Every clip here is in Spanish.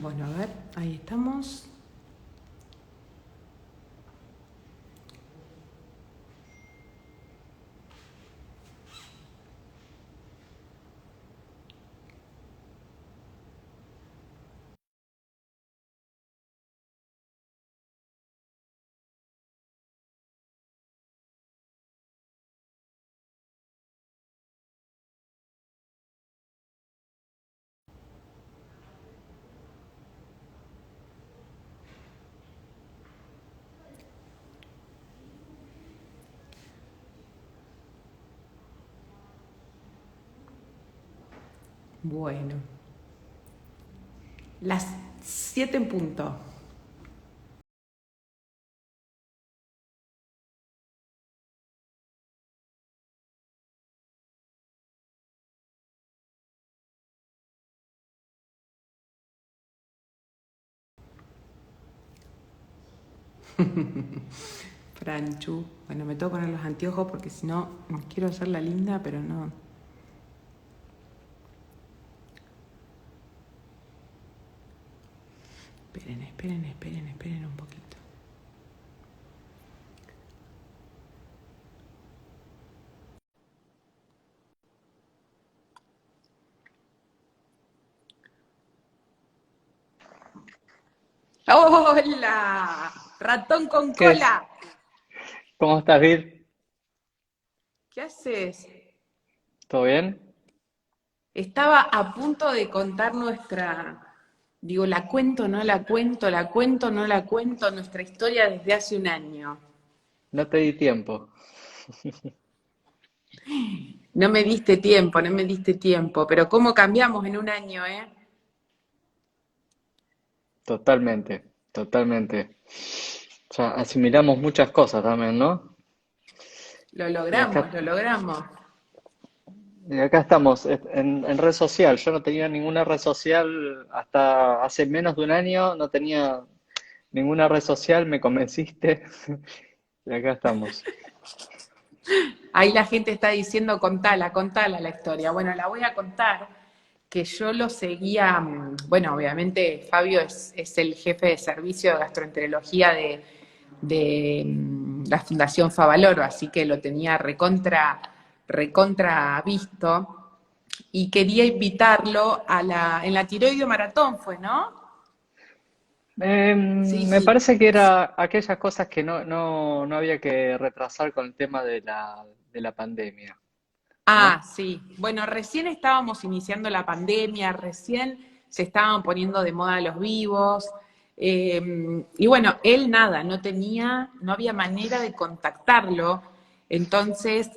Bueno, a ver, ahí estamos. Bueno, las 7 en punto. Franchu. Bueno, me tengo que poner los anteojos porque si no, quiero hacer la linda, pero no. Esperen un poquito. ¡Hola! Ratón con ¿Qué es? cola. ¿Cómo estás, Vir? ¿Qué haces? ¿Todo bien? Estaba a punto de contar digo, la cuento, no la cuento, la cuento, no la cuento, nuestra historia desde hace un año. No te di tiempo. No me diste tiempo, no me diste tiempo, pero cómo cambiamos en un año, ¿eh? Totalmente, totalmente. Ya asimilamos muchas cosas también, ¿no? Lo Y logramos, acá, lo logramos. y acá estamos en red social. Yo no tenía ninguna red social hasta hace menos de un año. No tenía ninguna red social, me convenciste. Y acá estamos. Ahí la gente está diciendo, contala la historia. Bueno, la voy a contar, que yo lo seguía, bueno, obviamente Fabio es el jefe de servicio de gastroenterología de la Fundación Favaloro, así que lo tenía recontra visto y quería invitarlo en la tiroideo maratón, fue, ¿no? Sí, Me sí. parece que era aquellas cosas que no había que retrasar con el tema de la pandemia, Ah, ¿no? sí. Bueno, recién estábamos iniciando la pandemia, recién se estaban poniendo de moda los vivos. Y bueno, él nada, no había manera de contactarlo. Entonces,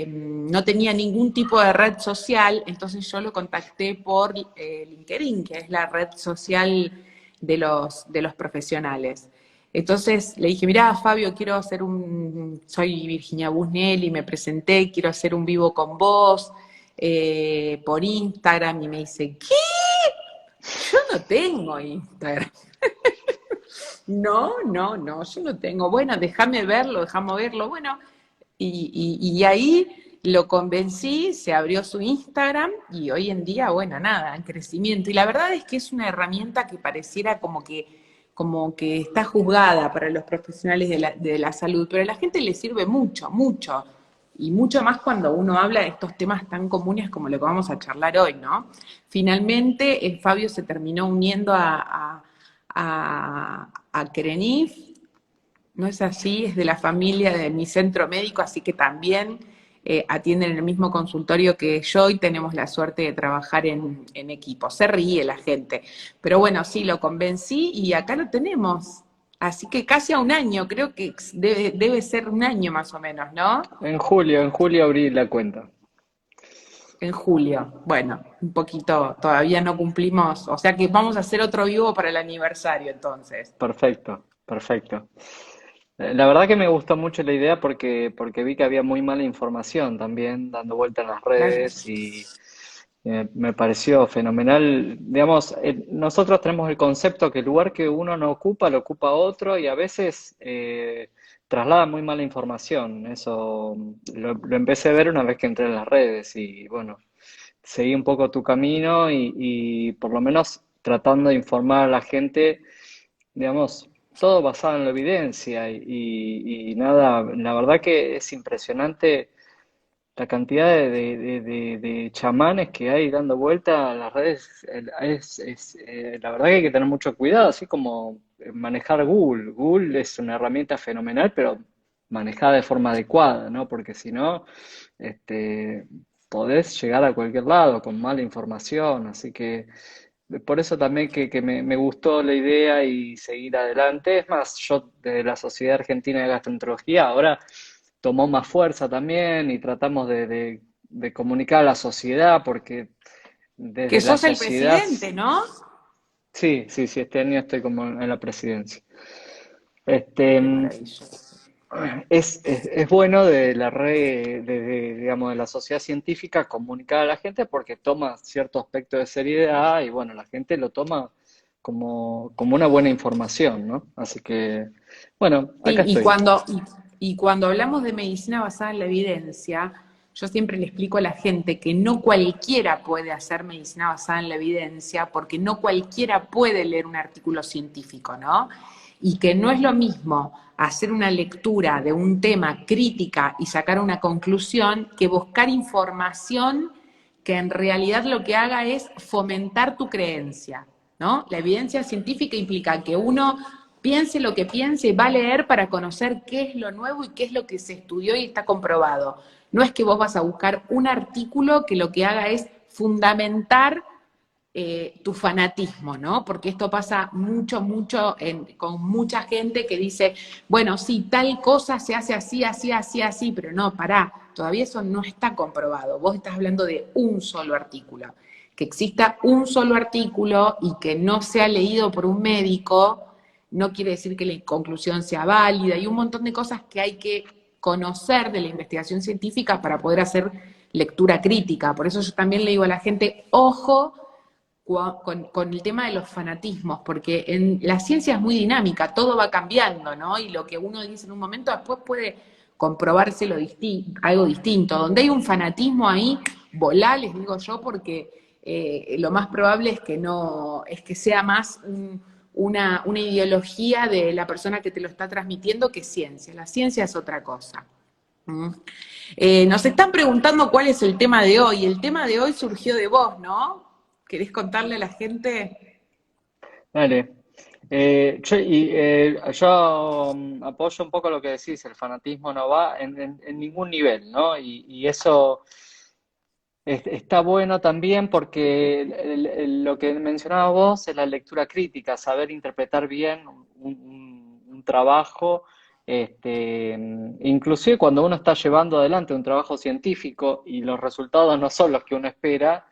no tenía ningún tipo de red social. Entonces yo lo contacté por LinkedIn, que es la red social de los profesionales. Entonces le dije, mirá, Fabio, soy Virginia Busnelli, me presenté, quiero hacer un vivo con vos por Instagram. Y me dice, ¿qué? Yo no tengo Instagram. No, yo no tengo. Bueno, déjame verlo. Bueno, y ahí lo convencí, se abrió su Instagram y hoy en día, bueno, nada, en crecimiento. Y la verdad es que es una herramienta que pareciera como que está juzgada para los profesionales de la salud, pero a la gente le sirve mucho, mucho. Y mucho más cuando uno habla de estos temas tan comunes como lo que vamos a charlar hoy, ¿no? Finalmente, Fabio se terminó uniendo a Kerenif, no es así, es de la familia de mi centro médico, así que también atienden en el mismo consultorio que yo y tenemos la suerte de trabajar en equipo. Se ríe la gente, pero bueno, sí, lo convencí y acá lo tenemos. Así que casi a un año, creo que debe ser un año más o menos, ¿no? En julio abrí la cuenta. En julio. Bueno, un poquito, todavía no cumplimos, o sea que vamos a hacer otro vivo para el aniversario entonces. Perfecto, perfecto. La verdad que me gustó mucho la idea porque vi que había muy mala información también dando vuelta en las redes y me pareció fenomenal. Digamos, nosotros tenemos el concepto que el lugar que uno no ocupa, lo ocupa otro y a veces traslada muy mala información. Eso lo empecé a ver una vez que entré en las redes y bueno, seguí un poco tu camino y por lo menos tratando de informar a la gente, digamos, todo basado en la evidencia y nada, la verdad que es impresionante la cantidad de chamanes que hay dando vuelta a las redes. La verdad que hay que tener mucho cuidado, así como manejar Google. Google es una herramienta fenomenal, pero manejada de forma adecuada, ¿no? Porque si no, este, podés llegar a cualquier lado con mala información, así que por eso también que me gustó la idea y seguir adelante. Es más, yo de la Sociedad Argentina de Gastroenterología ahora tomó más fuerza también y tratamos de comunicar a la sociedad porque Que desde la sos el sociedad, presidente, ¿no? sí, sí, sí, este año estoy como en la presidencia. Este, Qué maravilloso. es bueno de la red, digamos, de la sociedad científica comunicar a la gente porque toma cierto aspecto de seriedad y bueno, la gente lo toma como una buena información, ¿no? Así que, bueno, acá Sí, estoy. y cuando hablamos de medicina basada en la evidencia, yo siempre le explico a la gente que no cualquiera puede hacer medicina basada en la evidencia, porque no cualquiera puede leer un artículo científico, ¿no? Y que no es lo mismo hacer una lectura de un tema crítica y sacar una conclusión que buscar información que en realidad lo que haga es fomentar tu creencia, ¿no? La evidencia científica implica que uno piense lo que piense, va a leer para conocer qué es lo nuevo y qué es lo que se estudió y está comprobado. No es que vos vas a buscar un artículo que lo que haga es fundamentar tu fanatismo, ¿no? Porque esto pasa mucho, mucho con mucha gente que dice, bueno, sí, tal cosa se hace así, así, así, así, pero no, pará, todavía eso no está comprobado. Vos estás hablando de un solo artículo. Que exista un solo artículo y que no sea leído por un médico, no quiere decir que la conclusión sea válida. Y un montón de cosas que hay que conocer de la investigación científica para poder hacer lectura crítica. Por eso yo también le digo a la gente, ojo con el tema de los fanatismos, porque en la ciencia es muy dinámica, todo va cambiando, ¿no? Y lo que uno dice en un momento después puede comprobarse algo distinto. Donde hay un fanatismo ahí, volá, les digo yo, porque lo más probable es que no, es que sea más una ideología de la persona que te lo está transmitiendo que ciencia. La ciencia es otra cosa. ¿Mm? Nos están preguntando cuál es el tema de hoy. El tema de hoy surgió de vos, ¿no? ¿Querés contarle a la gente? Dale. Yo apoyo un poco lo que decís, el fanatismo no va en ningún nivel, ¿no? Y eso está bueno también porque lo que mencionabas vos es la lectura crítica, saber interpretar bien un trabajo, inclusive cuando uno está llevando adelante un trabajo científico y los resultados no son los que uno espera,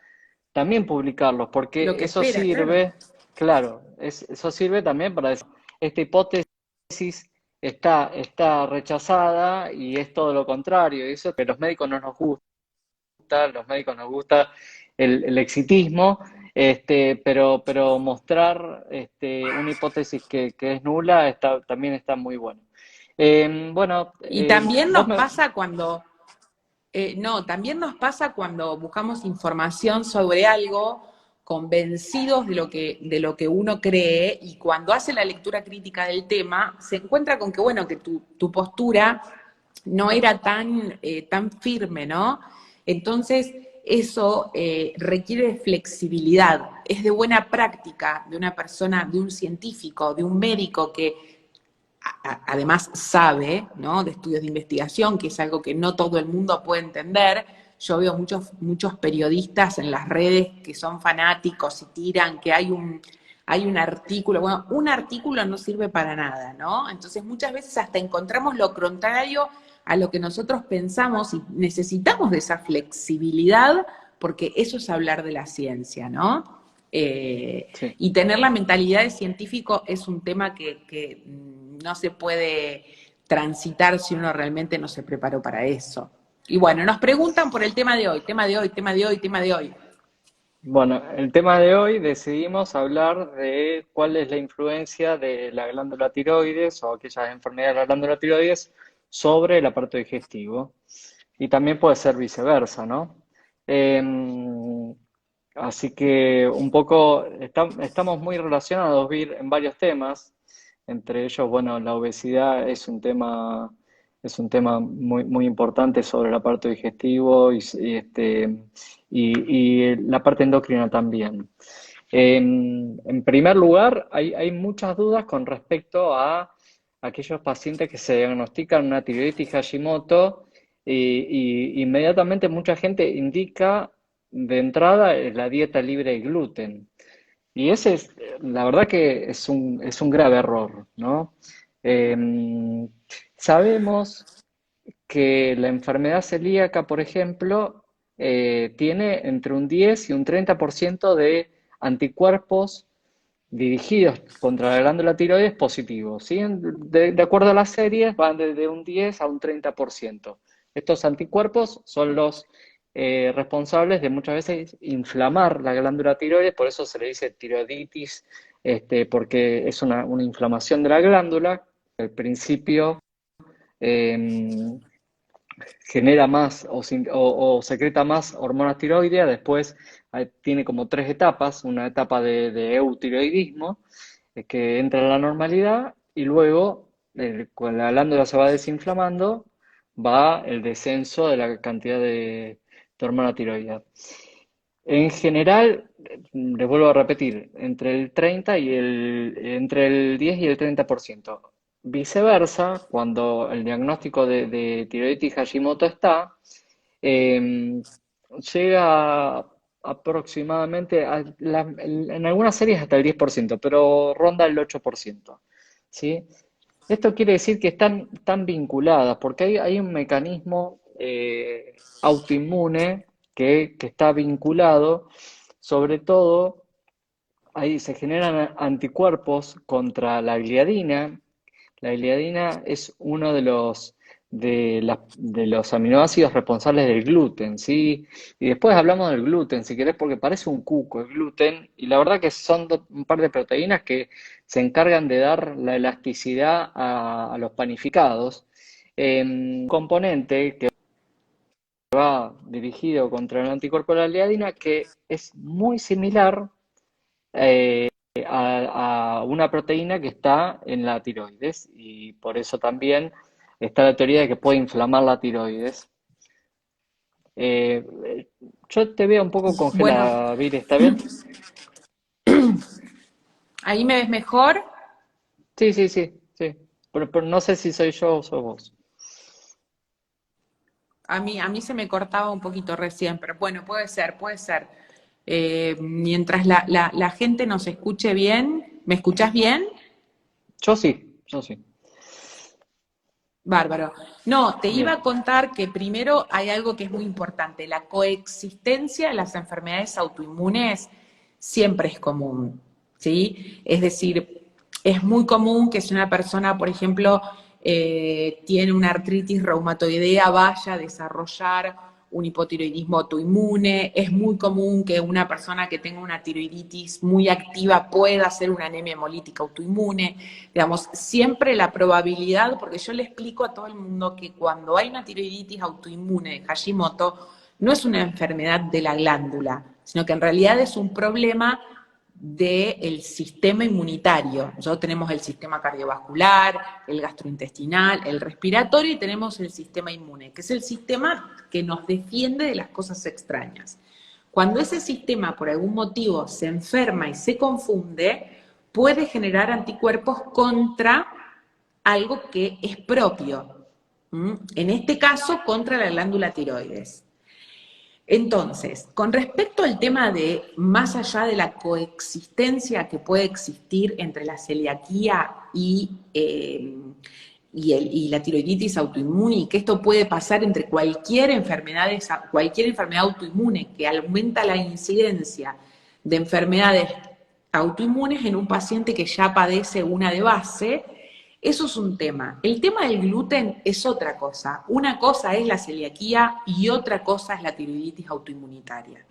también publicarlos, Lo porque que eso espera, claro. sirve, claro, eso sirve también para decir, esta hipótesis está rechazada y es todo lo contrario, y eso que a los médicos no nos gusta, los médicos nos gusta el exitismo, pero mostrar una hipótesis que es nula también está muy bueno. Bueno, Y también vos nos me... pasa cuando, no, también nos pasa cuando buscamos información sobre algo convencidos de lo que uno cree y cuando hace la lectura crítica del tema, se encuentra con que, bueno, que tu postura no era tan firme, ¿no? Entonces, eso requiere de flexibilidad, es de buena práctica de una persona, de un científico, de un médico que además sabe, ¿no? De estudios de investigación, que es algo que no todo el mundo puede entender. Yo veo muchos periodistas en las redes que son fanáticos y tiran que hay un artículo. Bueno, un artículo no sirve para nada, ¿no? Entonces muchas veces hasta encontramos lo contrario a lo que nosotros pensamos y necesitamos de esa flexibilidad porque eso es hablar de la ciencia, ¿no? Sí. Y tener la mentalidad de científico es un tema que no se puede transitar si uno realmente no se preparó para eso. Y bueno, nos preguntan por el tema de hoy, tema de hoy, tema de hoy, tema de hoy. Bueno, el tema de hoy decidimos hablar de cuál es la influencia de la glándula tiroides o aquellas enfermedades de la glándula tiroides sobre el aparato digestivo. Y también puede ser viceversa, ¿no? Eh, Así que un poco estamos muy relacionados, Vir, en varios temas. Entre ellos, bueno, la obesidad es un tema muy, muy importante sobre el aparato digestivo y la parte endocrina también. En primer lugar, hay muchas dudas con respecto a aquellos pacientes que se diagnostican una tiroiditis Hashimoto y inmediatamente mucha gente indica de entrada la dieta libre de gluten. Y ese es, la verdad que es un grave error, ¿no? Eh, Sabemos que la enfermedad celíaca, por ejemplo, tiene entre un 10 y un 30% de anticuerpos dirigidos contra la glándula tiroides positivos, ¿sí? De acuerdo a las series, van desde un 10 a un 30%. Estos anticuerpos son los responsables de muchas veces inflamar la glándula tiroides, por eso se le dice tiroiditis, porque es una inflamación de la glándula. Al principio eh, genera más o secreta más hormonas tiroideas, después tiene como tres etapas, una etapa de eutiroidismo, que entra en la normalidad, y luego, cuando la glándula se va desinflamando, va el descenso de la cantidad de hormona tiroidea. En general, les vuelvo a repetir, entre el 10 y el 30%. Viceversa, cuando el diagnóstico de tiroiditis Hashimoto está, eh, llega aproximadamente, en algunas series hasta el 10%, pero ronda el 8%, ¿sí? Esto quiere decir que están vinculadas, porque hay un mecanismo autoinmune que está vinculado, sobre todo, ahí se generan anticuerpos contra la gliadina. La gliadina es uno de los aminoácidos responsables del gluten, ¿sí? Y después hablamos del gluten, si querés, porque parece un cuco el gluten, y la verdad que son un par de proteínas que se encargan de dar la elasticidad a los panificados. Un componente que va dirigido contra el anticuerpo de la gliadina, que es muy similar eh, a una proteína que está en la tiroides y por eso también está la teoría de que puede inflamar la tiroides. Eh, yo te veo un poco Bueno, congelada, Viri, ¿está bien? ahí me ves mejor. Sí, sí, sí, sí. Pero no sé si soy yo o sos vos. A mí se me cortaba un poquito recién, pero bueno, puede ser, puede ser. Mientras la gente nos escuche bien, ¿me escuchás bien? Yo sí, yo sí. Bárbaro. No, te iba Bien. a contar que primero hay algo que es muy importante. La coexistencia de las enfermedades autoinmunes siempre es común, ¿sí? Es decir, es muy común que si una persona, por ejemplo, tiene una artritis reumatoidea, vaya a desarrollar un hipotiroidismo autoinmune. Es muy común que una persona que tenga una tiroiditis muy activa pueda hacer una anemia hemolítica autoinmune. Digamos, siempre la probabilidad, porque yo le explico a todo el mundo que cuando hay una tiroiditis autoinmune de Hashimoto, no es una enfermedad de la glándula, sino que en realidad es un problema del sistema inmunitario. Nosotros tenemos el sistema cardiovascular, el gastrointestinal, el respiratorio y tenemos el sistema inmune, que es el sistema que nos defiende de las cosas extrañas. Cuando ese sistema por algún motivo se enferma y se confunde, puede generar anticuerpos contra algo que es propio. En este caso, contra la glándula tiroides. Entonces, con respecto al tema de más allá de la coexistencia que puede existir entre la celiaquía y la tiroiditis autoinmune, y que esto puede pasar entre cualquier enfermedad autoinmune que aumenta la incidencia de enfermedades autoinmunes en un paciente que ya padece una de base, eso es un tema. El tema del gluten es otra cosa. Una cosa es la celiaquía y otra cosa es la tiroiditis autoinmunitaria.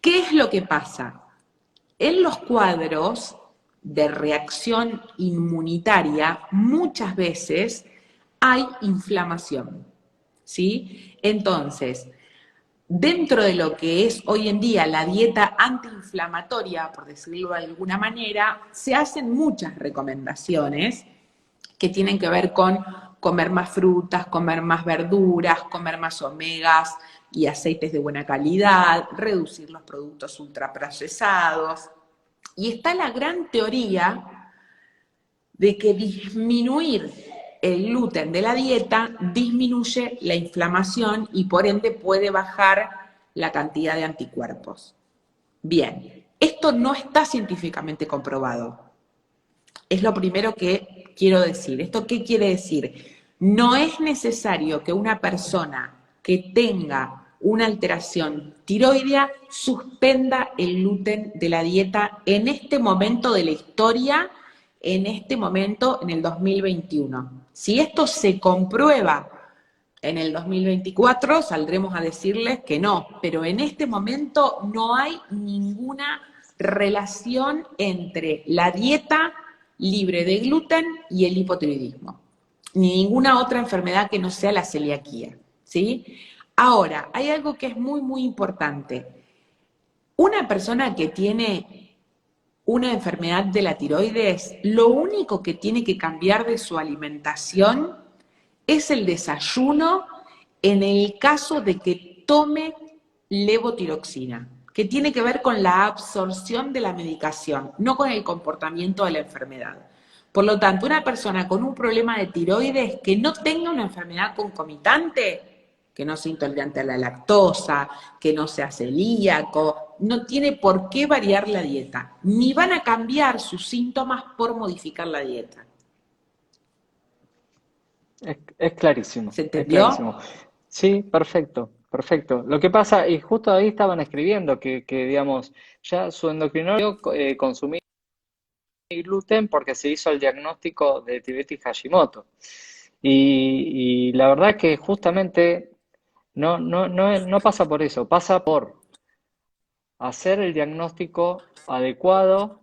¿Qué es lo que pasa? En los cuadros de reacción inmunitaria muchas veces hay inflamación, ¿sí? Entonces, dentro de lo que es hoy en día la dieta antiinflamatoria, por decirlo de alguna manera, se hacen muchas recomendaciones que tienen que ver con comer más frutas, comer más verduras, comer más omegas y aceites de buena calidad, reducir los productos ultraprocesados. Y está la gran teoría de que disminuir el gluten de la dieta disminuye la inflamación y por ende puede bajar la cantidad de anticuerpos. Bien, esto no está científicamente comprobado. Es lo primero que quiero decir. ¿Esto qué quiere decir? No es necesario que una persona que tenga una alteración tiroidea suspenda el gluten de la dieta en este momento de la historia, en este momento, en el 2021. Si esto se comprueba en el 2024, saldremos a decirles que no, pero en este momento no hay ninguna relación entre la dieta libre de gluten y el hipotiroidismo, ni ninguna otra enfermedad que no sea la celiaquía, ¿sí? Ahora, hay algo que es muy, muy importante. Una persona que tiene una enfermedad de la tiroides, lo único que tiene que cambiar de su alimentación es el desayuno en el caso de que tome levotiroxina, que tiene que ver con la absorción de la medicación, no con el comportamiento de la enfermedad. Por lo tanto, una persona con un problema de tiroides que no tenga una enfermedad concomitante, que no sea intolerante a la lactosa, que no sea celíaco, no tiene por qué variar la dieta, ni van a cambiar sus síntomas por modificar la dieta. Es clarísimo, ¿Se es entendió? clarísimo. Sí, perfecto, perfecto. Lo que pasa, y justo ahí estaban escribiendo digamos, ya su endocrinólogo consumía gluten porque se hizo el diagnóstico de tiroides Hashimoto. Y la verdad que justamente no pasa por eso, pasa por hacer el diagnóstico adecuado,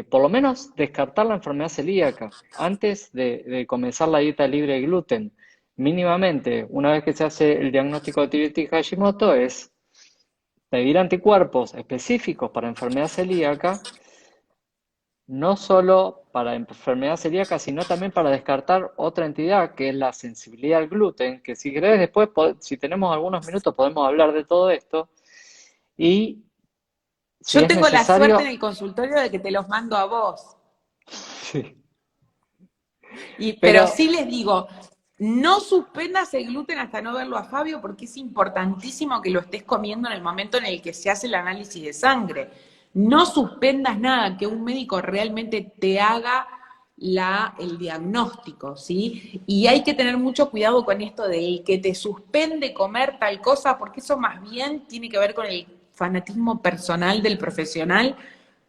por lo menos descartar la enfermedad celíaca antes de comenzar la dieta libre de gluten. Mínimamente, una vez que se hace el diagnóstico de tiroides Hashimoto, es pedir anticuerpos específicos para enfermedad celíaca, no solo para enfermedad celíaca, sino también para descartar otra entidad que es la sensibilidad al gluten, que si querés después, si tenemos algunos minutos, podemos hablar de todo esto. Y si Yo es tengo la suerte en necesario, el consultorio de que te los mando a vos. sí. Pero Pero sí les digo, no suspendas el gluten hasta no verlo a Fabio porque es importantísimo que lo estés comiendo en el momento en el que se hace el análisis de sangre. No suspendas nada, que un médico realmente te haga el diagnóstico, ¿sí? Y hay que tener mucho cuidado con esto de que te suspende comer tal cosa, porque eso más bien tiene que ver con el fanatismo personal del profesional.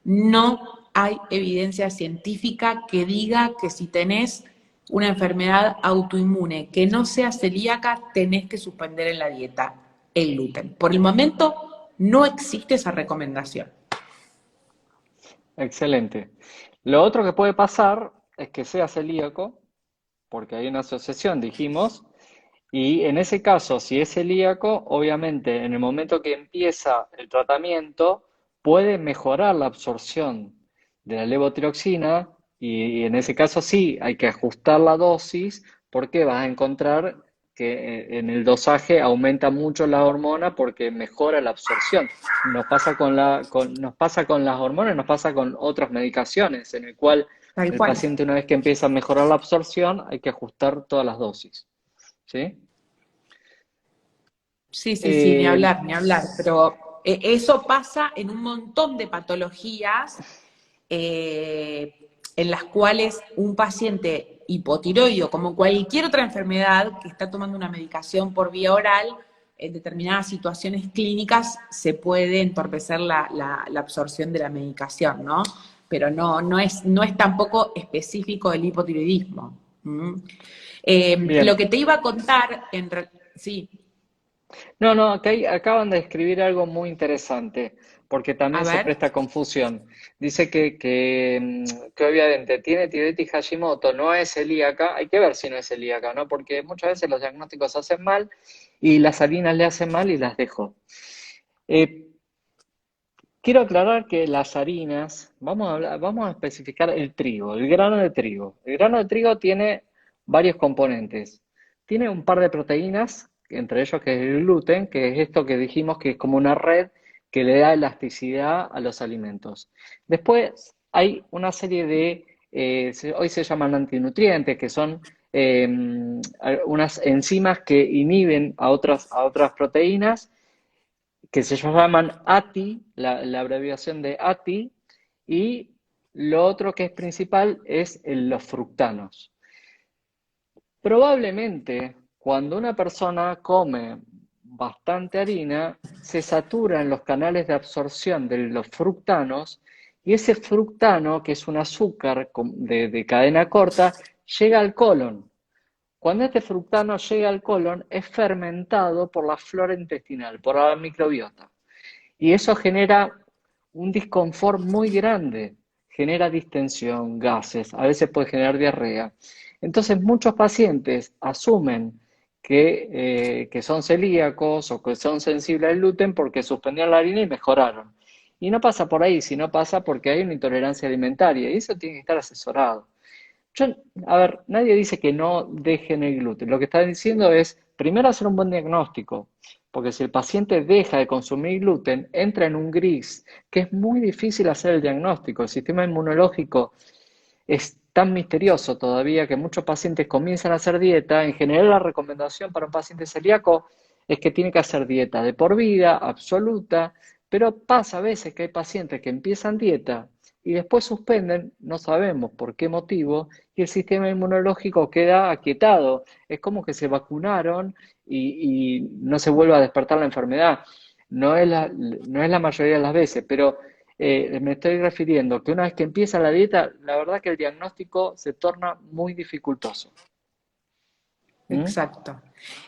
No hay evidencia científica que diga que si tenés una enfermedad autoinmune que no sea celíaca, tenés que suspender en la dieta el gluten. Por el momento no existe esa recomendación. excelente. Lo otro que puede pasar es que sea celíaco, porque hay una asociación, dijimos, y en ese caso, si es celíaco, obviamente en el momento que empieza el tratamiento, puede mejorar la absorción de la levotiroxina y en ese caso sí, hay que ajustar la dosis porque vas a encontrar que en el dosaje aumenta mucho la hormona porque mejora la absorción. Nos pasa con las hormonas, nos pasa con otras medicaciones, en el cual Tal el cual. paciente una vez que empieza a mejorar la absorción, hay que ajustar todas las dosis. ¿Sí? Sí, sí, sí, ni Eh, hablar, ni hablar. Pero eso pasa en un montón de patologías en las cuales un paciente hipotiroideo, como cualquier otra enfermedad que está tomando una medicación por vía oral, en determinadas situaciones clínicas se puede entorpecer la absorción de la medicación, ¿no? Pero no es tampoco específico del hipotiroidismo. ¿Mm? Lo bien. que te iba a contar, sí, No, acaban de escribir algo muy interesante, porque a también se ver. presta confusión. Dice que obviamente tiene tiroides Hashimoto, no es celíaca, hay que ver si no es celíaca, ¿no? Porque muchas veces los diagnósticos se hacen mal y las harinas le hacen mal y las dejó. Eh, Quiero aclarar que las harinas, vamos a especificar el trigo, el grano de trigo. El grano de trigo tiene varios componentes. Tiene un par de proteínas, entre ellos que es el gluten, que es esto que dijimos que es como una red que le da elasticidad a los alimentos. Después hay una serie de, hoy se llaman antinutrientes, que son eh, unas enzimas que inhiben a otras proteínas que se llaman ATI, la abreviación de ATI, y lo otro que es principal es los fructanos. Probablemente cuando una persona come bastante harina, se saturan los canales de absorción de los fructanos y ese fructano, que es un azúcar de cadena corta, llega al colon. Cuando este fructano llega al colon, es fermentado por la flora intestinal, por la microbiota. Y eso genera un disconfort muy grande, genera distensión, gases, a veces puede generar diarrea. Entonces muchos pacientes asumen que son celíacos o que son sensibles al gluten porque suspendieron la harina y mejoraron. Y no pasa por ahí, sino pasa porque hay una intolerancia alimentaria y eso tiene que estar asesorado. Yo, a ver, nadie dice que no dejen el gluten. Lo que está diciendo es, primero hacer un buen diagnóstico, porque si el paciente deja de consumir gluten, entra en un gris, que es muy difícil hacer el diagnóstico. El sistema inmunológico es tan misterioso todavía que muchos pacientes comienzan a hacer dieta. En general, la recomendación para un paciente celíaco es que tiene que hacer dieta de por vida, absoluta, pero pasa a veces que hay pacientes que empiezan dieta y después suspenden, no sabemos por qué motivo, y el sistema inmunológico queda aquietado. Es como que se vacunaron y no se vuelve a despertar la enfermedad. No es la mayoría de las veces, pero me estoy refiriendo que una vez que empieza la dieta, la verdad que el diagnóstico se torna muy dificultoso. ¿Mm? Exacto.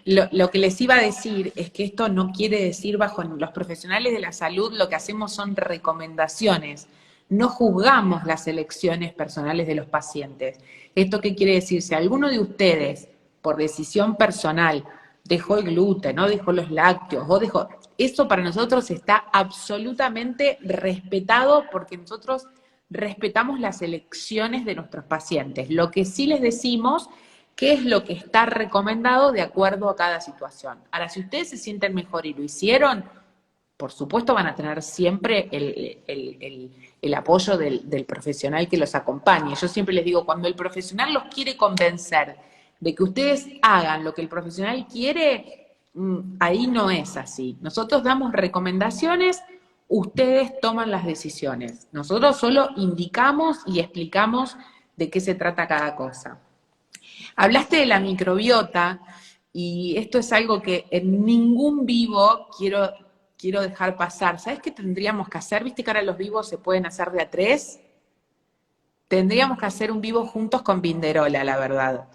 Lo que les iba a decir es que esto no quiere decir bajo los profesionales de la salud lo que hacemos son recomendaciones. No juzgamos las elecciones personales de los pacientes. ¿Esto qué quiere decir? Si alguno de ustedes, por decisión personal, dejó el gluten, o dejó los lácteos, o dejó... Eso para nosotros está absolutamente respetado porque nosotros respetamos las elecciones de nuestros pacientes. Lo que sí les decimos qué es lo que está recomendado de acuerdo a cada situación. Ahora, si ustedes se sienten mejor y lo hicieron, por supuesto van a tener siempre el apoyo del profesional que los acompañe. Yo siempre les digo, cuando el profesional los quiere convencer de que ustedes hagan lo que el profesional quiere, ahí no es así. Nosotros damos recomendaciones, ustedes toman las decisiones. Nosotros solo indicamos y explicamos de qué se trata cada cosa. Hablaste de la microbiota y esto es algo que en ningún vivo quiero dejar pasar. ¿Sabes qué tendríamos que hacer? ¿Viste que ahora los vivos se pueden hacer de a tres? Tendríamos que hacer un vivo juntos con Vinderola, la verdad.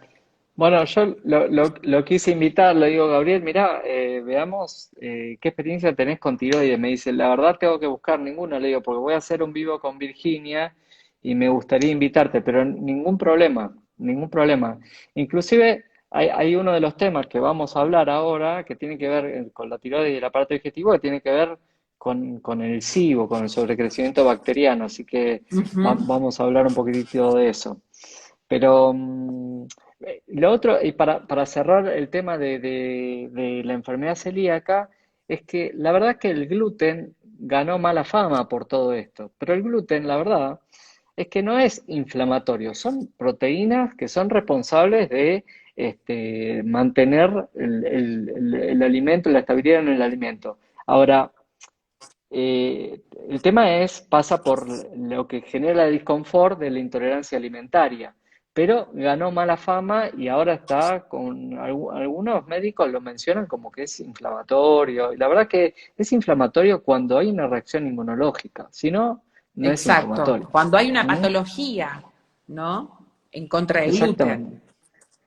Bueno, yo lo quise invitar, le digo, Gabriel, mirá, veamos qué experiencia tenés con tiroides. Me dice, la verdad tengo que buscar ninguna, le digo, porque voy a hacer un vivo con Virginia y me gustaría invitarte, pero ningún problema, ningún problema. Inclusive hay uno de los temas que vamos a hablar ahora que tiene que ver con la tiroides y el aparato digestivo, que tiene que ver con el SIBO, con el sobrecrecimiento bacteriano, así que Ujú. vamos a hablar un poquitito de eso. Pero lo otro, y para cerrar el tema de la enfermedad celíaca, es que la verdad es que el gluten ganó mala fama por todo esto. Pero el gluten, la verdad, es que no es inflamatorio. Son proteínas que son responsables de mantener el alimento, la estabilidad en el alimento. Ahora, el tema pasa por lo que genera el disconfort de la intolerancia alimentaria, pero ganó mala fama y ahora está con algunos médicos lo mencionan como que es inflamatorio. Y la verdad que es inflamatorio cuando hay una reacción inmunológica, si no, no es Exacto. inflamatorio. Cuando hay una ¿Mm? patología, ¿no? En contra del Exactamente, gluten.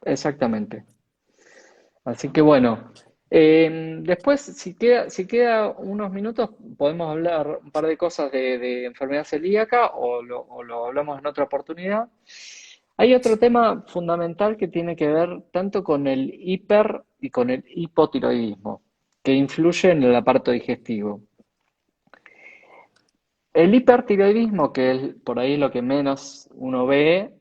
exactamente. Así que bueno, después si queda unos minutos podemos hablar un par de cosas de enfermedad celíaca o lo hablamos en otra oportunidad. Hay otro tema fundamental que tiene que ver tanto con el hiper y con el hipotiroidismo, que influye en el aparato digestivo. El hipertiroidismo, que es por ahí lo que menos uno ve,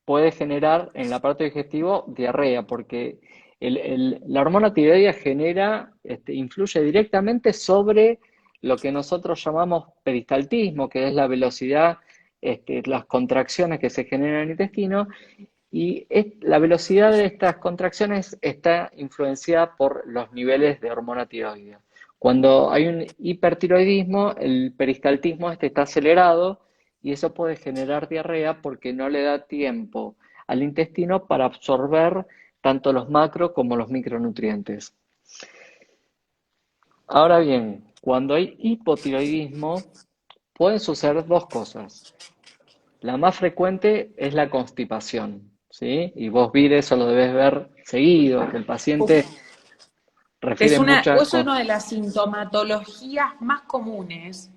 puede generar en el aparato digestivo diarrea, porque la hormona tiroidea influye directamente sobre lo que nosotros llamamos peristaltismo, que es la velocidad, las contracciones que se generan en el intestino, y la velocidad de estas contracciones está influenciada por los niveles de hormona tiroidea. Cuando hay un hipertiroidismo, el peristaltismo está acelerado y eso puede generar diarrea porque no le da tiempo al intestino para absorber tanto los macro como los micronutrientes. Ahora bien, cuando hay hipotiroidismo, pueden suceder dos cosas. La más frecuente es la constipación, ¿sí? Y vos, Vir, eso lo debes ver seguido, que el paciente Uf, refiere es una de las sintomatologías más comunes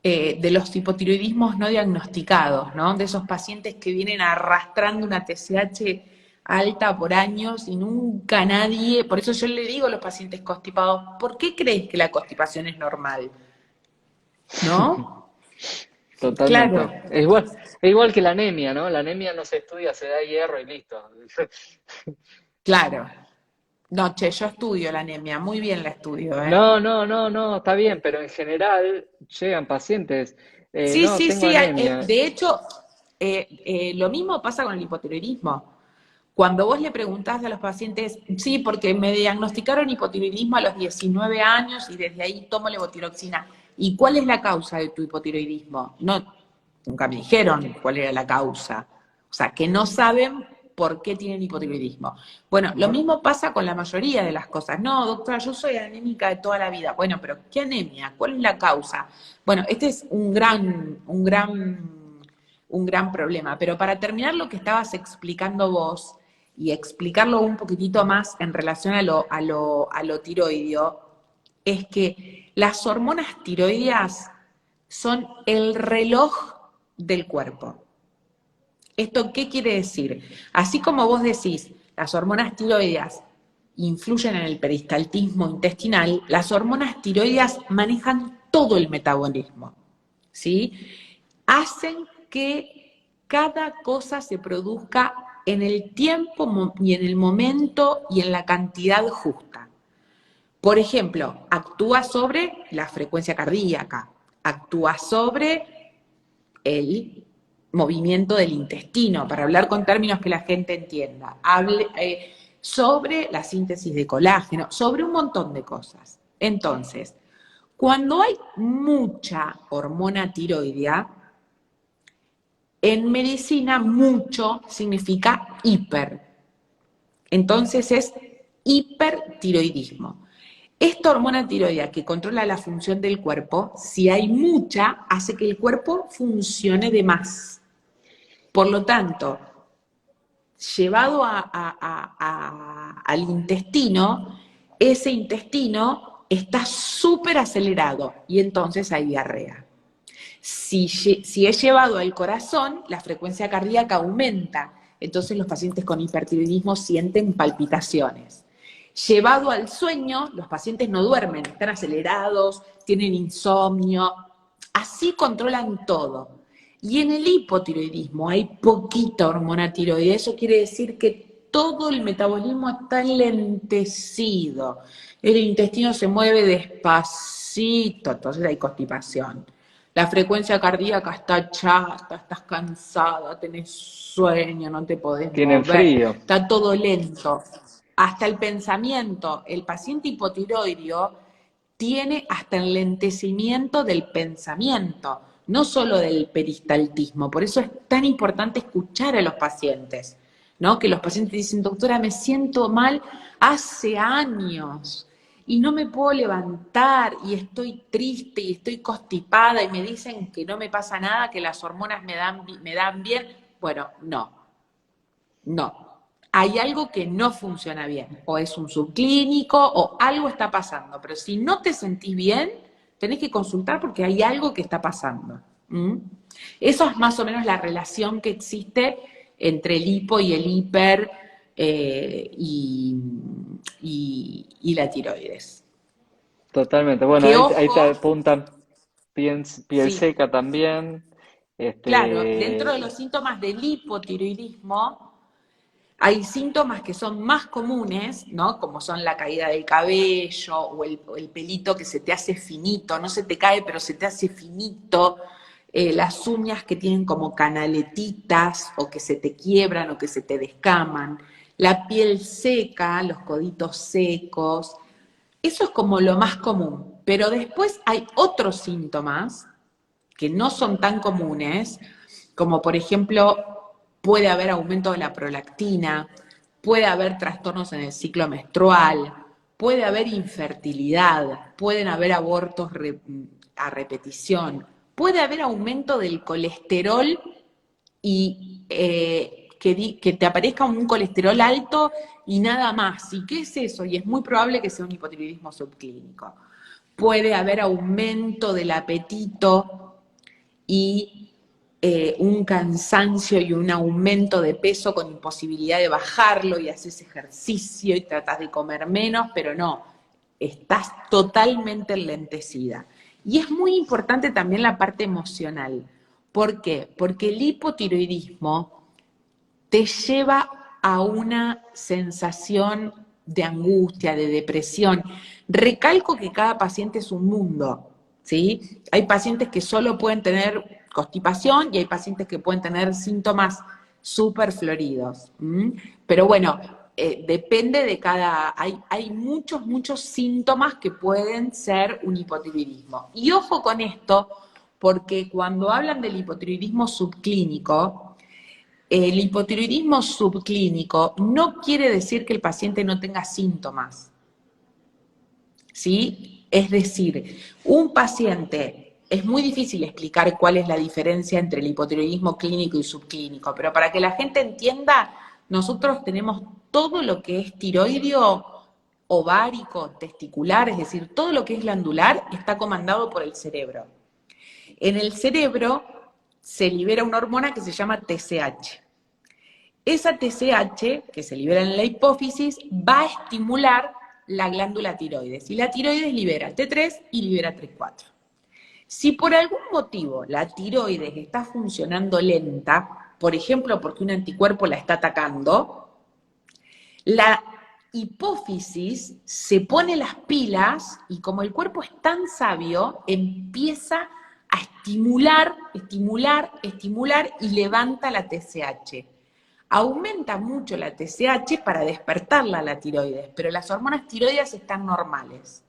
de los hipotiroidismos no diagnosticados, ¿no? De esos pacientes que vienen arrastrando una TSH alta por años y nunca nadie, por eso yo le digo a los pacientes constipados, ¿por qué crees que la constipación es normal? ¿No? Claro, totalmente. Es igual que la anemia, ¿no? La anemia no se estudia, se da hierro y listo. claro. No, che, yo estudio la anemia, muy bien la estudio, ¿eh? No, no, no, no, está bien, pero en general llegan pacientes, Sí, no, sí, tengo sí. anemia. De hecho, lo mismo pasa con el hipotiroidismo. Cuando vos le preguntás a los pacientes, sí, porque me diagnosticaron hipotiroidismo a los 19 años y desde ahí tomo levotiroxina. ¿Y cuál es la causa de tu hipotiroidismo? No, nunca me dijeron cuál era la causa. O sea, que no saben por qué tienen hipotiroidismo. Bueno, lo Ajá. mismo pasa con la mayoría de las cosas. No, doctora, yo soy anémica de toda la vida. Bueno, pero ¿qué anemia? ¿Cuál es la causa? Bueno, este es un gran problema. Pero para terminar lo que estabas explicando vos, y explicarlo un poquitito más en relación a lo tiroideo, es que las hormonas tiroideas son el reloj del cuerpo. ¿Esto qué quiere decir? Así como vos decís, las hormonas tiroideas influyen en el peristaltismo intestinal, las hormonas tiroideas manejan todo el metabolismo, ¿sí? Hacen que cada cosa se produzca en el tiempo y en el momento y en la cantidad justa. Por ejemplo, actúa sobre la frecuencia cardíaca, actúa sobre el movimiento del intestino, para hablar con términos que la gente entienda, sobre la síntesis de colágeno, sobre un montón de cosas. Entonces, cuando hay mucha hormona tiroidea, en medicina mucho significa hiper. Entonces es hipertiroidismo. Esta hormona tiroidea que controla la función del cuerpo, si hay mucha, hace que el cuerpo funcione de más. Por lo tanto, llevado al intestino, ese intestino está súper acelerado y entonces hay diarrea. Si es llevado al corazón, la frecuencia cardíaca aumenta. Entonces los pacientes con hipertiroidismo sienten palpitaciones. Llevado al sueño, los pacientes no duermen, están acelerados, tienen insomnio. Así controlan todo. Y en el hipotiroidismo hay poquita hormona tiroidea. Eso quiere decir que todo el metabolismo está enlentecido. El intestino se mueve despacito, entonces hay constipación. La frecuencia cardíaca está chata, estás cansada, tenés sueño, no te podés Tienen mover, frío. está todo lento. Hasta el pensamiento, el paciente hipotiroideo tiene hasta enlentecimiento del pensamiento, no solo del peristaltismo. Por eso es tan importante escuchar a los pacientes, ¿no? Que los pacientes dicen, doctora, me siento mal hace años y no me puedo levantar y estoy triste y estoy constipada y me dicen que no me pasa nada, que las hormonas me dan bien. Bueno, no, no. Hay algo que no funciona bien, o es un subclínico, o algo está pasando. Pero si no te sentís bien, tenés que consultar porque hay algo que está pasando. ¿Mm? Eso es más o menos la relación que existe entre el hipo y el hiper y la tiroides. Totalmente. Bueno, Que ahí te ojo, apuntan piel sí, seca también. claro, dentro de Este, los síntomas del hipotiroidismo hay síntomas que son más comunes, ¿no? Como son la caída del cabello o el pelito que se te hace finito, no se te cae, pero se te hace finito, las uñas que tienen como canaletitas o que se te quiebran o que se te descaman, la piel seca, los coditos secos, eso es como lo más común. Pero después hay otros síntomas que no son tan comunes, como por ejemplo puede haber aumento de la prolactina, puede haber trastornos en el ciclo menstrual, puede haber infertilidad, pueden haber abortos a repetición, puede haber aumento del colesterol y que te aparezca un colesterol alto y nada más. ¿Y qué es eso? Y es muy probable que sea un hipotiroidismo subclínico. Puede haber aumento del apetito y un cansancio y un aumento de peso con imposibilidad de bajarlo y haces ejercicio y tratas de comer menos, pero no, estás totalmente enlentecida. Y es muy importante también la parte emocional. ¿Por qué? Porque el hipotiroidismo te lleva a una sensación de angustia, de depresión. Recalco que cada paciente es un mundo, ¿sí? Hay pacientes que solo pueden tener constipación y hay pacientes que pueden tener síntomas súper floridos. Pero bueno, depende de cada... Hay muchos síntomas que pueden ser un hipotiroidismo. Y ojo con esto, porque cuando hablan del hipotiroidismo subclínico, el hipotiroidismo subclínico no quiere decir que el paciente no tenga síntomas, ¿sí? Es decir, un paciente, es muy difícil explicar cuál es la diferencia entre el hipotiroidismo clínico y subclínico, pero para que la gente entienda, nosotros tenemos todo lo que es tiroideo, ovárico, testicular, es decir, todo lo que es glandular está comandado por el cerebro. En el cerebro se libera una hormona que se llama TSH. Esa TSH, que se libera en la hipófisis, va a estimular la glándula tiroides. Y la tiroides libera T3 y libera T4. Si por algún motivo la tiroides está funcionando lenta, por ejemplo porque un anticuerpo la está atacando, la hipófisis se pone las pilas y como el cuerpo es tan sabio, empieza a estimular y levanta la TSH. Aumenta mucho la TSH para despertarla a la tiroides, pero las hormonas tiroides están normales.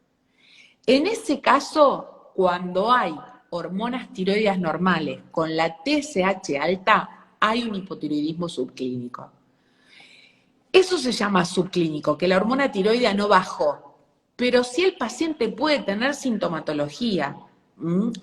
En ese caso, cuando hay hormonas tiroides normales con la TSH alta, hay un hipotiroidismo subclínico. Eso se llama subclínico, que la hormona tiroidea no bajó, pero sí el paciente puede tener sintomatología.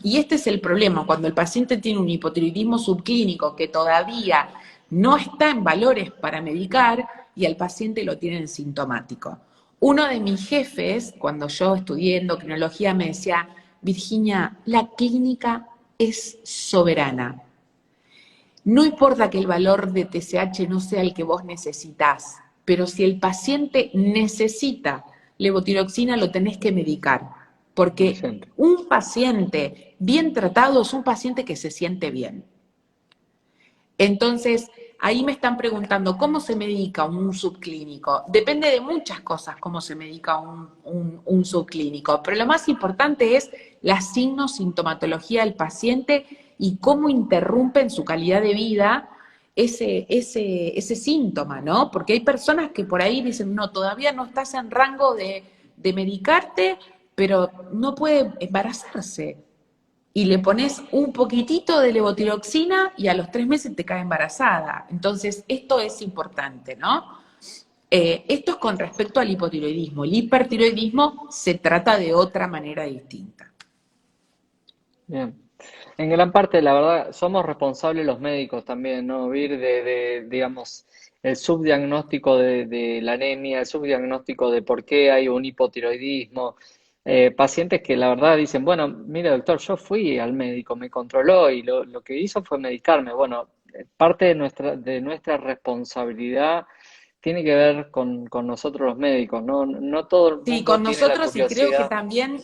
Y este es el problema, cuando el paciente tiene un hipotiroidismo subclínico que todavía no está en valores para medicar y al paciente lo tienen sintomático. Uno de mis jefes, cuando yo estudié endocrinología, me decía, Virginia, la clínica es soberana. No importa que el valor de TSH no sea el que vos necesitas, pero si el paciente necesita levotiroxina, lo tenés que medicar, porque excelente. un paciente bien tratado es un paciente que se siente bien. Entonces, ahí me están preguntando, ¿cómo se medica un subclínico? Depende de muchas cosas cómo se medica un subclínico, pero lo más importante es la sintomatología del paciente y cómo interrumpe en su calidad de vida ese síntoma, ¿no? Porque hay personas que por ahí dicen, no, todavía no estás en rango de medicarte, pero no puede embarazarse y le pones un poquitito de levotiroxina y a los 3 meses te cae embarazada. Entonces, esto es importante, ¿no? Esto es con respecto al hipotiroidismo. El hipertiroidismo se trata de otra manera distinta. Bien. En gran parte, la verdad, somos responsables los médicos también, ¿no? Vir digamos, el subdiagnóstico de la anemia, el subdiagnóstico de por qué hay un hipotiroidismo. pacientes que la verdad dicen, bueno, mire doctor, yo fui al médico, me controló y lo que hizo fue medicarme. Bueno, parte de nuestra responsabilidad tiene que ver con nosotros los médicos, ¿no? No todo el Sí, mundo con tiene la nosotros y creo que curiosidad. también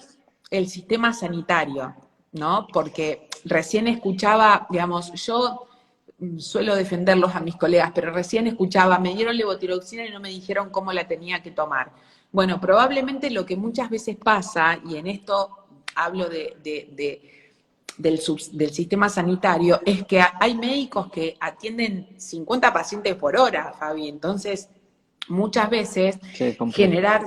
el sistema sanitario, ¿no? Porque recién escuchaba, digamos, yo suelo defenderlos a mis colegas, pero recién escuchaba, me dieron levotiroxina y no me dijeron cómo la tenía que tomar. Bueno, probablemente lo que muchas veces pasa, y en esto hablo del sistema sanitario, es que hay médicos que atienden 50 pacientes por hora, Fabi, entonces muchas veces Sí, complejo. generar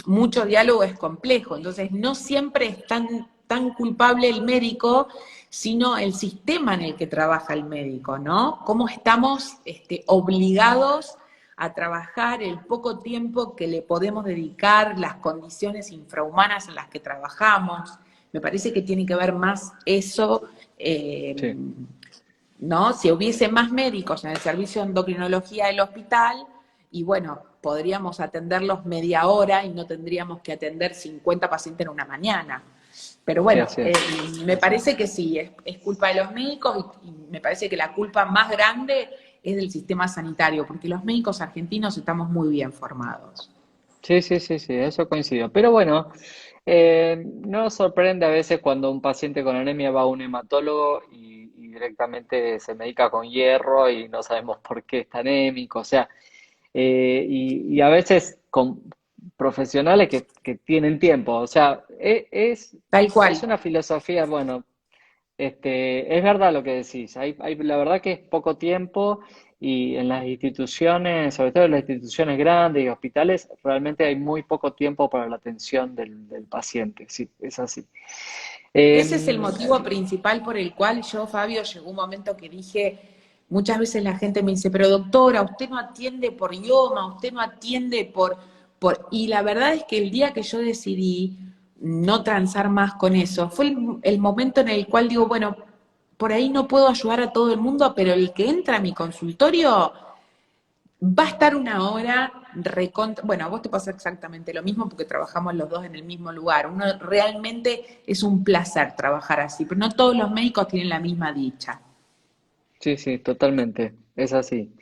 mucho diálogo es complejo, entonces no siempre es tan culpable el médico, sino el sistema en el que trabaja el médico, ¿no? Cómo estamos obligados a trabajar, el poco tiempo que le podemos dedicar, las condiciones infrahumanas en las que trabajamos. Me parece que tiene que ver más eso, Sí. ¿no? Si hubiese más médicos en el servicio de endocrinología del hospital, y bueno, podríamos atenderlos media hora y no tendríamos que atender 50 pacientes en una mañana. Pero Sí, bueno, así es. me Así es. parece que sí, es culpa de los médicos y me parece que la culpa más grande es del sistema sanitario, porque los médicos argentinos estamos muy bien formados. Sí, sí, sí, sí, eso coincido. Pero bueno, no nos sorprende a veces cuando un paciente con anemia va a un hematólogo y directamente se medica con hierro y no sabemos por qué está anémico. O sea, y a veces con profesionales que tienen tiempo. O sea, Tal cual. es una filosofía, bueno, es verdad lo que decís. La verdad que es poco tiempo y en las instituciones, sobre todo en las instituciones grandes y hospitales, realmente hay muy poco tiempo para la atención del paciente. Sí, es así. Ese es el Em, motivo principal por el cual yo, Fabio, llegó un momento que dije, muchas veces la gente me dice, pero doctora, usted no atiende por idioma, usted no atiende por... Y la verdad es que el día que yo decidí no transar más con eso, fue el momento en el cual digo, bueno, por ahí no puedo ayudar a todo el mundo, pero el que entra a mi consultorio va a estar una hora recontra... Bueno, a vos te pasa exactamente lo mismo porque trabajamos los dos en el mismo lugar. Uno realmente es un placer trabajar así, pero no todos los médicos tienen la misma dicha. sí, sí, totalmente. Es así.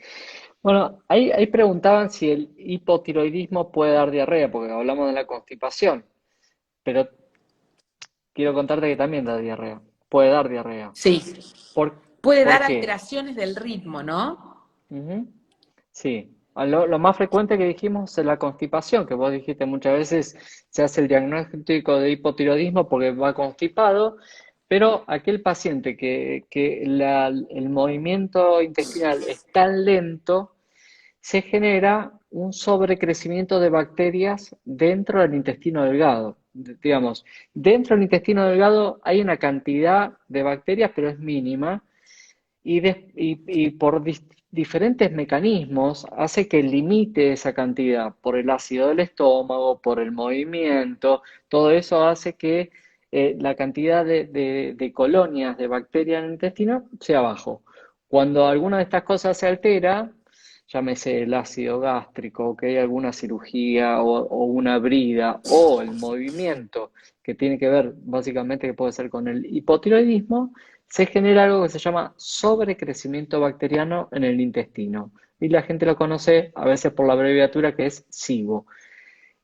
Bueno, ahí preguntaban si el hipotiroidismo puede dar diarrea, porque hablamos de la constipación, pero quiero contarte que también da diarrea. Puede dar diarrea. Sí, ¿Por, puede por dar qué? alteraciones del ritmo, ¿no? Ujú. Sí, lo más frecuente que dijimos es la constipación, que vos dijiste muchas veces se hace el diagnóstico de hipotiroidismo porque va constipado, pero aquel paciente que el movimiento intestinal es tan lento, se genera un sobrecrecimiento de bacterias dentro del intestino delgado. Digamos, dentro del intestino delgado hay una cantidad de bacterias, pero es mínima y por diferentes mecanismos hace que limite esa cantidad, por el ácido del estómago, por el movimiento, todo eso hace que la cantidad de colonias de bacterias en el intestino sea bajo. Cuando alguna de estas cosas se altera, llámese el ácido gástrico, que hay alguna cirugía o una brida, o el movimiento, que tiene que ver básicamente que puede ser con el hipotiroidismo, se genera algo que se llama sobrecrecimiento bacteriano en el intestino. Y la gente lo conoce a veces por la abreviatura que es SIBO.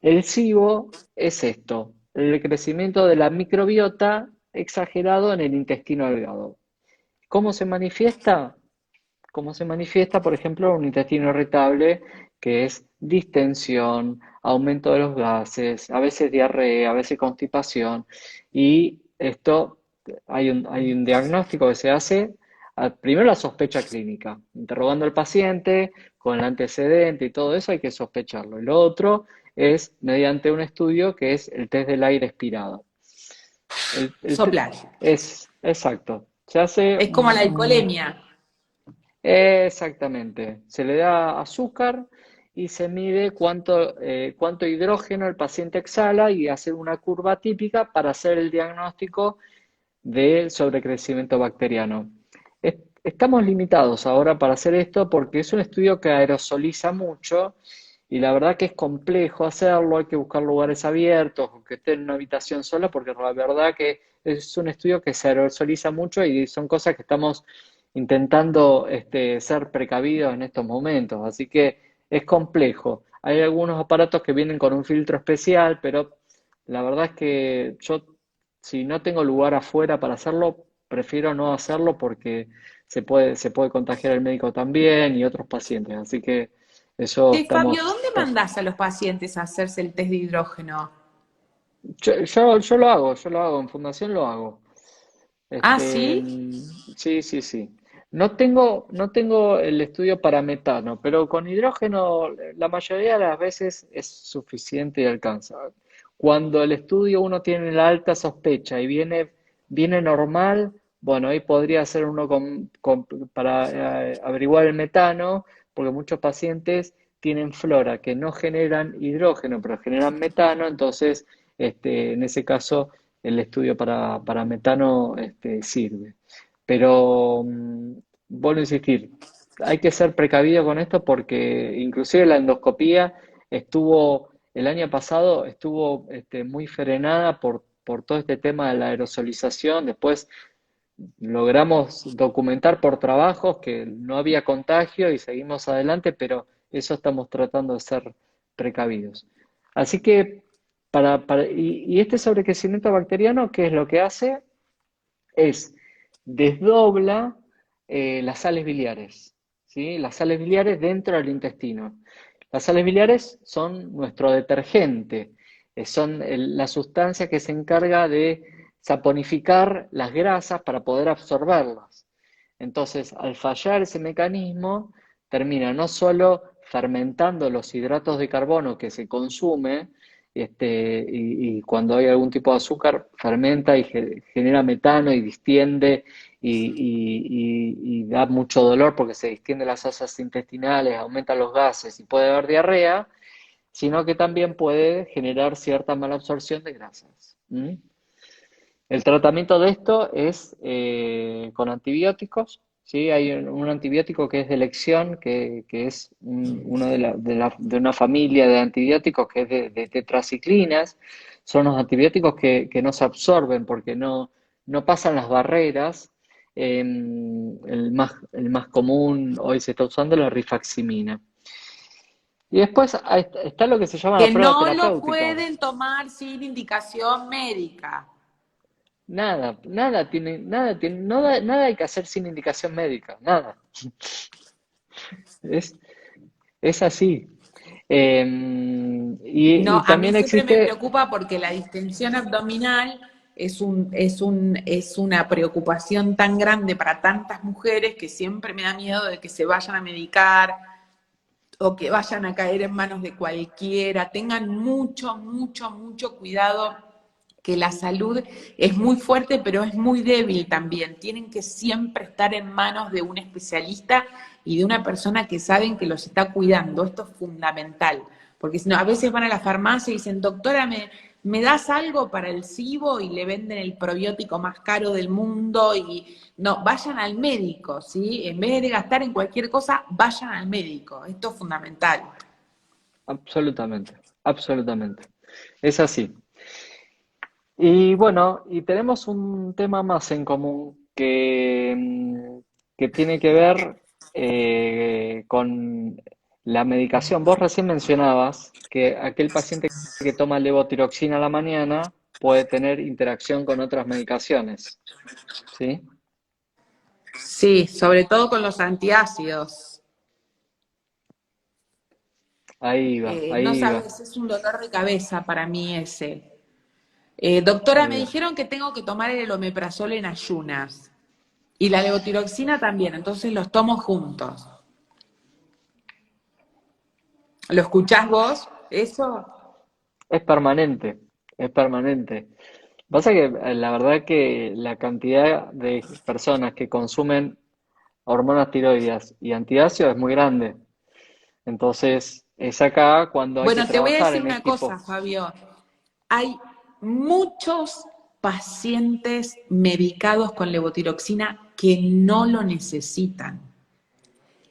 El SIBO es esto, el crecimiento de la microbiota exagerado en el intestino delgado. ¿Cómo se manifiesta? Como se manifiesta, por ejemplo, un intestino irritable que es distensión, aumento de los gases, a veces diarrea, a veces constipación. Y esto hay un diagnóstico que se hace, primero la sospecha clínica, interrogando al paciente con el antecedente y todo eso hay que sospecharlo. Y lo otro es mediante un estudio que es el test del aire expirado. El Soplar. es exacto. Se hace Es como la alcoholemia. exactamente. Se le da azúcar y se mide cuánto hidrógeno el paciente exhala y hacer una curva típica para hacer el diagnóstico del sobrecrecimiento bacteriano. Estamos limitados ahora para hacer esto porque es un estudio que aerosoliza mucho y la verdad que es complejo hacerlo, hay que buscar lugares abiertos, o que esté en una habitación sola, porque la verdad que es un estudio que se aerosoliza mucho y son cosas que estamos intentando ser precavidos en estos momentos, así que es complejo. Hay algunos aparatos que vienen con un filtro especial, pero la verdad es que yo, si no tengo lugar afuera para hacerlo, prefiero no hacerlo porque se puede contagiar el médico también y otros pacientes. Así que eso Fabio, estamos. ¿dónde mandás a los pacientes a hacerse el test de hidrógeno? Yo lo hago, en Fundación lo hago. Ah, ¿sí? Sí, sí, sí. No tengo el estudio para metano, pero con hidrógeno la mayoría de las veces es suficiente y alcanza. Cuando el estudio uno tiene la alta sospecha y viene normal, bueno, ahí podría ser uno para averiguar el metano, porque muchos pacientes tienen flora que no generan hidrógeno, pero generan metano, entonces en ese caso el estudio para metano sirve. Pero vuelvo a insistir, hay que ser precavido con esto porque inclusive la endoscopía el año pasado estuvo muy frenada por todo este tema de la aerosolización. Después logramos documentar por trabajos que no había contagio y seguimos adelante, pero eso estamos tratando de ser precavidos. Así que, y este sobrecrecimiento bacteriano, ¿qué es lo que hace? Es desdobla las sales biliares, ¿sí? Las sales biliares dentro del intestino. Las sales biliares son nuestro detergente, son la sustancia que se encarga de saponificar las grasas para poder absorberlas. Entonces, al fallar ese mecanismo, termina no solo fermentando los hidratos de carbono que se consume, y cuando hay algún tipo de azúcar, fermenta y genera metano y distiende y da mucho dolor porque se distiende las asas intestinales, aumenta los gases y puede haber diarrea, sino que también puede generar cierta malabsorción de grasas. ¿Mm? El tratamiento de esto es con antibióticos, ¿sí? Hay un antibiótico que es de elección, que es uno de una familia de antibióticos que es de tetraciclinas. Son los antibióticos que no se absorben porque no pasan las barreras. El más común hoy se está usando la rifaximina. Y después está lo que se llama la Que prueba no lo terapéutica. pueden tomar sin indicación médica. Nada, nada hay que hacer sin indicación médica, nada. Es, es así. Y No, a mí también siempre me existe, preocupa porque la distensión abdominal es una preocupación tan grande para tantas mujeres que siempre me da miedo de que se vayan a medicar o que vayan a caer en manos de cualquiera. Tengan mucho, mucho, mucho cuidado, que la salud es muy fuerte, pero es muy débil también. Tienen que siempre estar en manos de un especialista y de una persona que saben que los está cuidando. Esto es fundamental, porque si no, a veces van a la farmacia y dicen, doctora, ¿me das algo para el SIBO? Y le venden el probiótico más caro del mundo. Y no, vayan al médico, ¿sí? En vez de gastar en cualquier cosa, vayan al médico. Esto es fundamental. absolutamente, absolutamente. Es así. Y bueno, y tenemos un tema más en común que tiene que ver con la medicación. Vos recién mencionabas que aquel paciente que toma levotiroxina a la mañana puede tener interacción con otras medicaciones, ¿sí? Sí, sobre todo con los antiácidos. Ahí va, No ahí va. sabes, es un dolor de cabeza para mí ese. Doctora, Ahí me va. dijeron que tengo que tomar el omeprazol en ayunas y la levotiroxina también, entonces los tomo juntos. ¿Lo escuchás vos? ¿Eso? Es permanente, es permanente. Pasa que la verdad que la cantidad de personas que consumen hormonas tiroideas y antiácidos es muy grande. Entonces, es acá cuando hay que Bueno, te voy a trabajar decir en una cosa, equipo. Fabio. Hay muchos pacientes medicados con levotiroxina que no lo necesitan.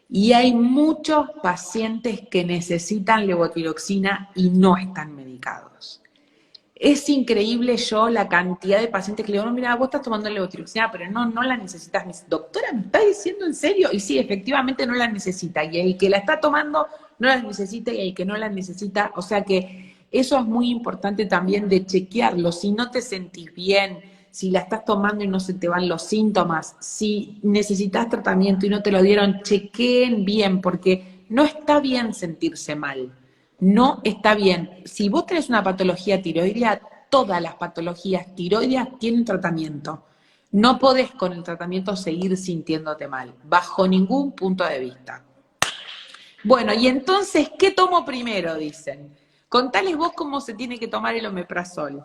Y hay muchos pacientes que necesitan levotiroxina y no están medicados. Es increíble yo la cantidad de pacientes que le digo, no, mira, vos estás tomando levotiroxina, pero no la necesitas. Me dice, doctora, ¿me está diciendo en serio? Y sí, efectivamente no la necesita. Y el que la está tomando no la necesita y el que no la necesita. O sea que eso es muy importante también de chequearlo. Si no te sentís bien, si la estás tomando y no se te van los síntomas, si necesitas tratamiento y no te lo dieron, chequeen bien, porque no está bien sentirse mal. No está bien. Si vos tenés una patología tiroidea, todas las patologías tiroideas tienen tratamiento. No podés con el tratamiento seguir sintiéndote mal, bajo ningún punto de vista. Bueno, y entonces, ¿qué tomo primero? Dicen. Contales vos cómo se tiene que tomar el omeprazol.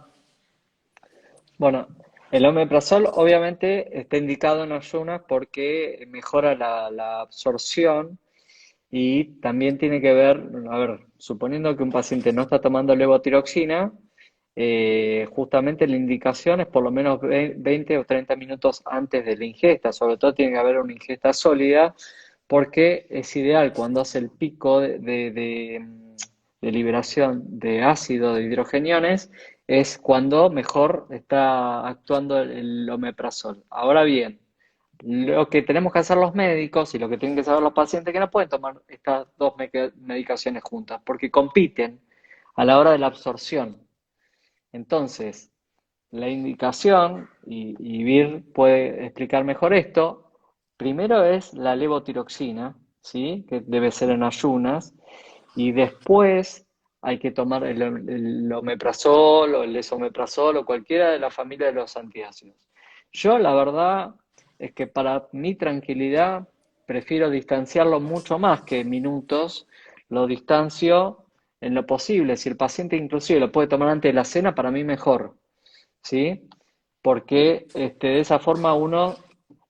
Bueno, el omeprazol obviamente está indicado en ayunas porque mejora la absorción y también tiene que ver, a ver, suponiendo que un paciente no está tomando levotiroxina, justamente la indicación es por lo menos 20 o 30 minutos antes de la ingesta, sobre todo tiene que haber una ingesta sólida porque es ideal cuando hace el pico de liberación de ácido de hidrogeniones, es cuando mejor está actuando el omeprazol. Ahora bien, lo que tenemos que hacer los médicos y lo que tienen que saber los pacientes es que no pueden tomar estas dos medicaciones juntas porque compiten a la hora de la absorción. Entonces, la indicación, y Vir puede explicar mejor esto, primero es la levotiroxina, ¿sí? Que debe ser en ayunas, y después hay que tomar el omeprazol o el esomeprazol o cualquiera de la familia de los antiácidos. Yo la verdad es que para mi tranquilidad prefiero distanciarlo mucho más que minutos, lo distancio en lo posible. Si el paciente inclusive lo puede tomar antes de la cena, para mí mejor, ¿sí? Porque de esa forma uno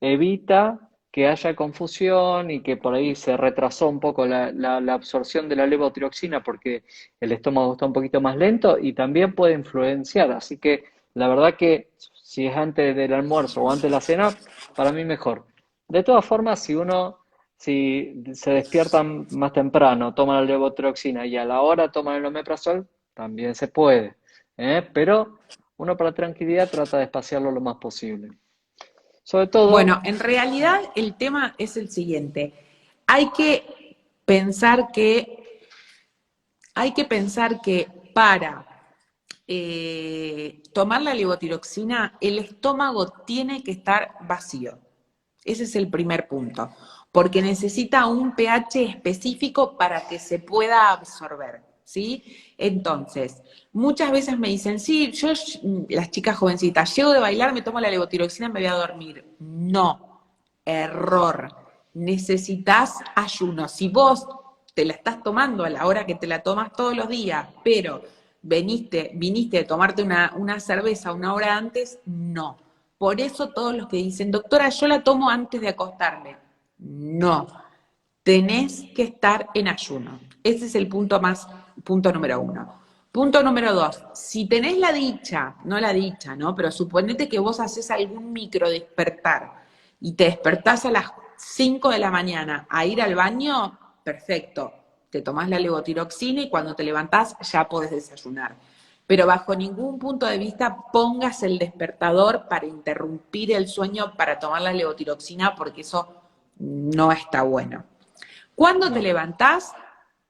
evita que haya confusión y que por ahí se retrasó un poco la absorción de la levotiroxina porque el estómago está un poquito más lento y también puede influenciar. Así que la verdad que si es antes del almuerzo o antes de la cena, para mí mejor. De todas formas, si se despiertan más temprano, toman la levotiroxina y a la hora toman el omeprazol, también se puede. Pero uno para tranquilidad trata de espaciarlo lo más posible. Sobre Bueno, todo, en realidad el tema es el siguiente. Hay que pensar que, hay que, pensar que para tomar la levotiroxina, el estómago tiene que estar vacío. Ese es el primer punto, porque necesita un pH específico para que se pueda absorber, ¿sí? Entonces, muchas veces me dicen, sí, yo, las chicas jovencitas, llego de bailar, me tomo la levotiroxina y me voy a dormir. No, error. Necesitas ayuno. Si vos te la estás tomando a la hora que te la tomas todos los días, pero viniste a tomarte una cerveza una hora antes, no. Por eso todos los que dicen, doctora, yo la tomo antes de acostarme. No, tenés que estar en ayuno. Ese es el punto número uno. Punto número dos, si tenés la dicha, no la dicha, ¿no? Pero suponete que vos haces algún micro despertar y te despertás a las 5 de la mañana a ir al baño, perfecto. Te tomás la levotiroxina y cuando te levantás ya podés desayunar. Pero bajo ningún punto de vista pongas el despertador para interrumpir el sueño para tomar la levotiroxina porque eso no está bueno. Cuando te no. levantás,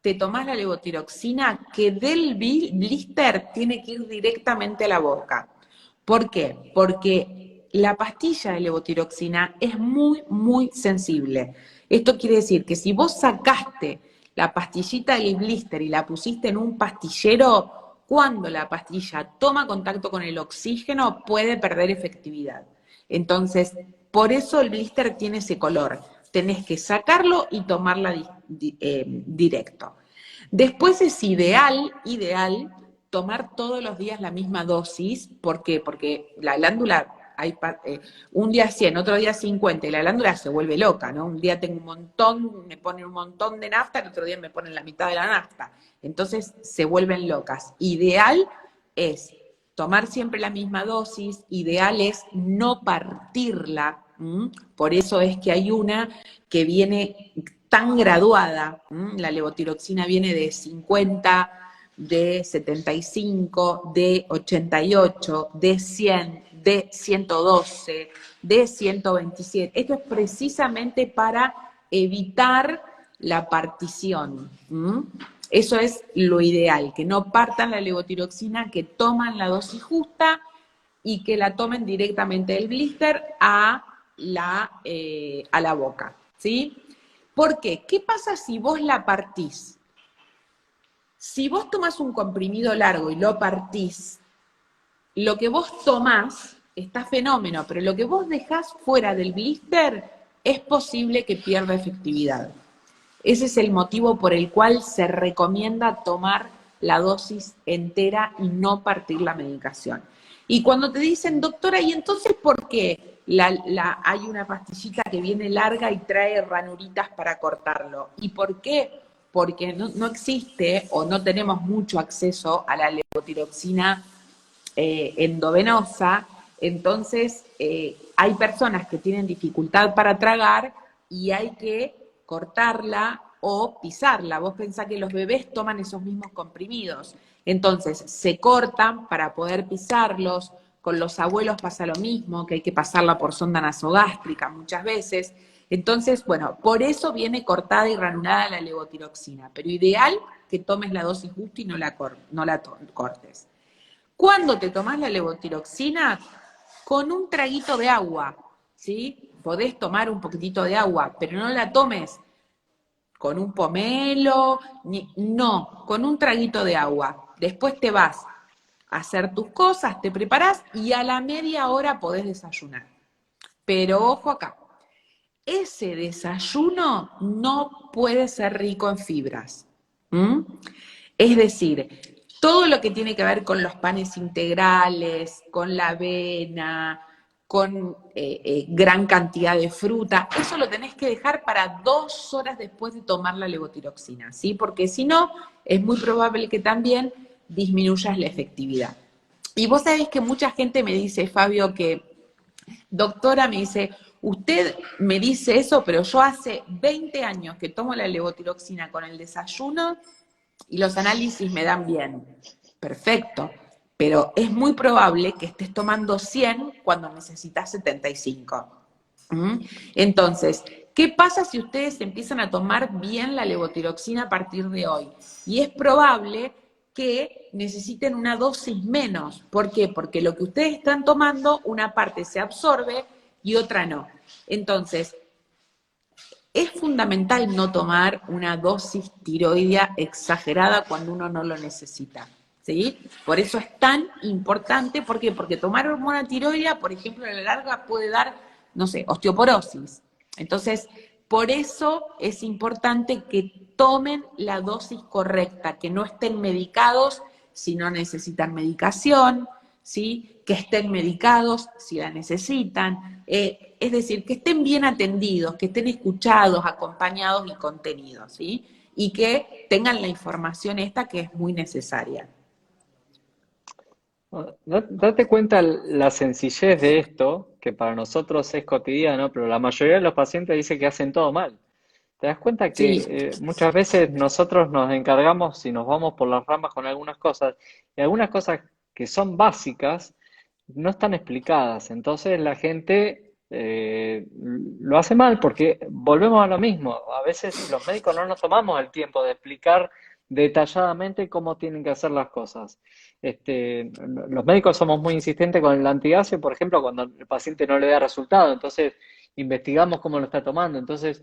te tomás la levotiroxina que del blister tiene que ir directamente a la boca. ¿Por qué? Porque la pastilla de levotiroxina es muy, muy sensible. Esto quiere decir que si vos sacaste la pastillita del blister y la pusiste en un pastillero, cuando la pastilla toma contacto con el oxígeno puede perder efectividad. Entonces, por eso el blister tiene ese color. Tenés que sacarlo y tomarla directo. Después es ideal tomar todos los días la misma dosis. ¿Por qué? Porque la glándula, un día 100, otro día 50, y la glándula se vuelve loca, ¿no? Un día tengo un montón, me ponen un montón de nafta, el otro día me ponen la mitad de la nafta. Entonces se vuelven locas. Ideal es tomar siempre la misma dosis, ideal es no partirla. Por eso es que hay una que viene tan graduada. La levotiroxina viene de 50, de 75, de 88, de 100, de 112, de 127. Esto es precisamente para evitar la partición. Eso es lo ideal, que no partan la levotiroxina, que toman la dosis justa y que la tomen directamente del blister a la boca, ¿sí? ¿Por qué? ¿Qué pasa si vos la partís? Si vos tomás un comprimido largo y lo partís, lo que vos tomás está fenómeno, pero lo que vos dejás fuera del blister es posible que pierda efectividad. Ese es el motivo por el cual se recomienda tomar la dosis entera y no partir la medicación. Y cuando te dicen, doctora, ¿y entonces por qué hay una pastillita que viene larga y trae ranuritas para cortarlo? ¿Y por qué? Porque no existe o no tenemos mucho acceso a la levotiroxina endovenosa, entonces hay personas que tienen dificultad para tragar y hay que cortarla o pisarla. Vos pensás que los bebés toman esos mismos comprimidos, entonces se cortan para poder pisarlos. Con los abuelos pasa lo mismo, que hay que pasarla por sonda nasogástrica muchas veces. Entonces, bueno, por eso viene cortada y granulada la levotiroxina, pero ideal que tomes la dosis justa y no la cortes. ¿Cuándo te tomás la levotiroxina? Con un traguito de agua, ¿sí? Podés tomar un poquitito de agua, pero no la tomes con un pomelo, no, con un traguito de agua. Después te vas a hacer tus cosas, te preparás y a la media hora podés desayunar. Pero ojo acá, ese desayuno no puede ser rico en fibras. Es decir, todo lo que tiene que ver con los panes integrales, con la avena, con gran cantidad de fruta, eso lo tenés que dejar para 2 horas después de tomar la levotiroxina, ¿sí? Porque si no, es muy probable que también disminuyas la efectividad. Y vos sabés que mucha gente me dice, Fabio, que doctora, me dice, usted me dice eso, pero yo hace 20 años que tomo la levotiroxina con el desayuno y los análisis me dan bien. Perfecto, pero es muy probable que estés tomando 100 cuando necesitas 75. Entonces, ¿qué pasa si ustedes empiezan a tomar bien la levotiroxina a partir de hoy? Y es probable que necesiten una dosis menos. ¿Por qué? Porque lo que ustedes están tomando, una parte se absorbe y otra no. Entonces, es fundamental no tomar una dosis tiroidea exagerada cuando uno no lo necesita, ¿sí? Por eso es tan importante, ¿por qué? Porque tomar hormona tiroidea, por ejemplo, a la larga puede dar, no sé, osteoporosis. Entonces, por eso es importante que tomen la dosis correcta, que no estén medicados si no necesitan medicación, ¿sí? Que estén medicados si la necesitan, es decir, que estén bien atendidos, que estén escuchados, acompañados y contenidos, ¿sí? Y que tengan la información esta que es muy necesaria. Date cuenta la sencillez de esto, que para nosotros es cotidiano, pero la mayoría de los pacientes dicen que hacen todo mal. ¿Te das cuenta que Sí, muchas veces nosotros nos encargamos y nos vamos por las ramas con algunas cosas, y algunas cosas que son básicas no están explicadas? Entonces la gente lo hace mal porque volvemos a lo mismo. A veces los médicos no nos tomamos el tiempo de explicar detalladamente cómo tienen que hacer las cosas. Los médicos somos muy insistentes con el antiácido, por ejemplo, cuando el paciente no le da resultado, entonces investigamos cómo lo está tomando. Entonces,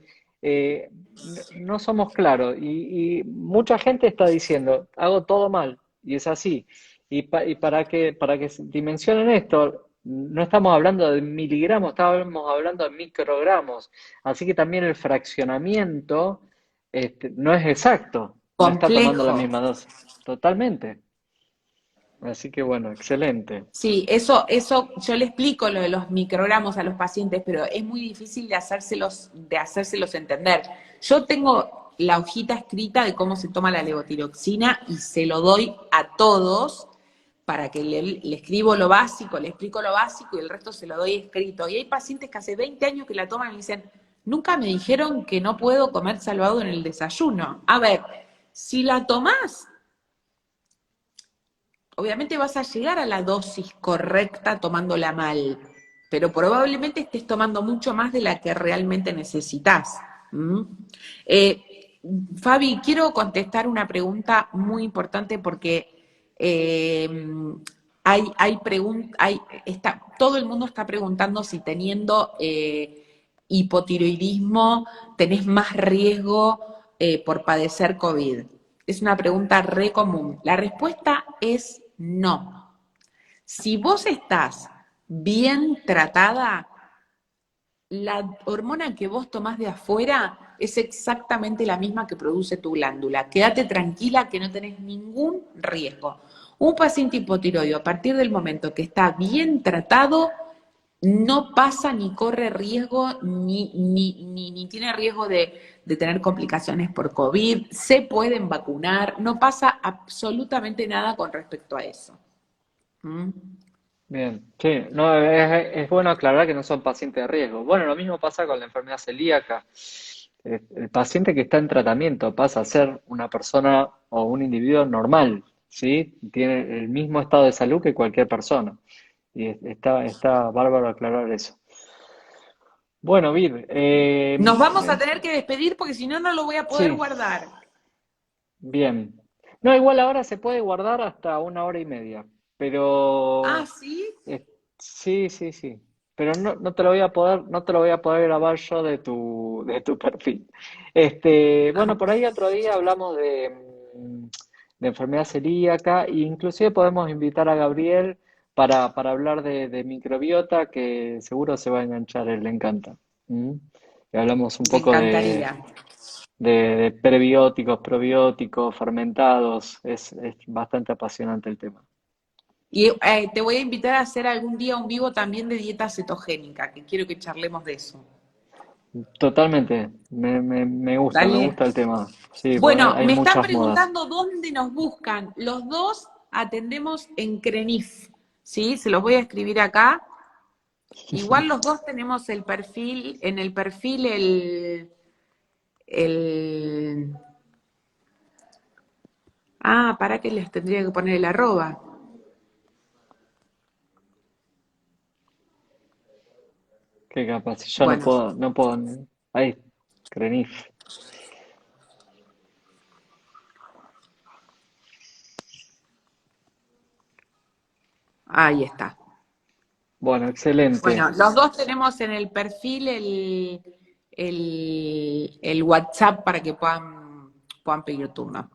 no somos claros y mucha gente está diciendo, hago todo mal, y es así. Y para que dimensionen esto, no estamos hablando de miligramos, estamos hablando de microgramos. Así que también el fraccionamiento no es exacto, no está tomando la complejo. misma dosis. Totalmente. Así que bueno, excelente. Sí, eso yo le explico lo de los microgramos a los pacientes, pero es muy difícil de hacérselos entender. Yo tengo la hojita escrita de cómo se toma la levotiroxina y se lo doy a todos para que le escribo lo básico, le explico lo básico y el resto se lo doy escrito. Y hay pacientes que hace 20 años que la toman y dicen, nunca me dijeron que no puedo comer salvado en el desayuno. A ver, si la tomás, obviamente vas a llegar a la dosis correcta tomándola mal, pero probablemente estés tomando mucho más de la que realmente necesitas. ¿Mm? Eh, Fabi, quiero contestar una pregunta muy importante porque todo el mundo está preguntando si teniendo hipotiroidismo tenés más riesgo por padecer COVID. Es una pregunta re común. La respuesta es no. Si vos estás bien tratada, la hormona que vos tomás de afuera es exactamente la misma que produce tu glándula. Quédate tranquila que no tenés ningún riesgo. Un paciente hipotiroideo, a partir del momento que está bien tratado, no pasa ni corre riesgo, ni tiene riesgo de tener complicaciones por COVID, se pueden vacunar, no pasa absolutamente nada con respecto a eso. ¿Mm? Bien, sí, no, es bueno aclarar que no son pacientes de riesgo. Bueno, lo mismo pasa con la enfermedad celíaca. El paciente que está en tratamiento pasa a ser una persona o un individuo normal, ¿sí? Tiene el mismo estado de salud que cualquier persona. Y está bárbaro aclarar eso. Bueno, Vir, Nos vamos a tener que despedir porque si no, no lo voy a poder sí, guardar. bien. No, igual ahora se puede guardar hasta 1 hora y media, Ah, pero ¿sí? eh, sí, sí, sí. Pero no te lo voy a poder, no te lo voy a poder grabar yo de tu perfil. Bueno, por ahí otro día hablamos de enfermedad celíaca e inclusive podemos invitar a Gabriel para hablar de microbiota, que seguro se va a enganchar, él le encanta. ¿Mm? Y hablamos un Me poco de, encantaría. de prebióticos, probióticos, fermentados. Es bastante apasionante el tema. Y te voy a invitar a hacer algún día un vivo también de dieta cetogénica, que quiero que charlemos de eso. Totalmente, me gusta, me Dale. gusta el tema. Sí, porque hay, Bueno, hay me están muchas modas. preguntando dónde nos buscan. Los dos atendemos en Crenif, ¿sí? Se los voy a escribir acá. Igual los dos tenemos el perfil, en el perfil el... Ah, ¿para qué les tendría que poner el arroba? Qué capaz, si yo no Bueno, puedo, no puedo. Ahí, Crenif. ahí está. Bueno, excelente. Bueno, los dos tenemos en el perfil el WhatsApp para que puedan pedir turno.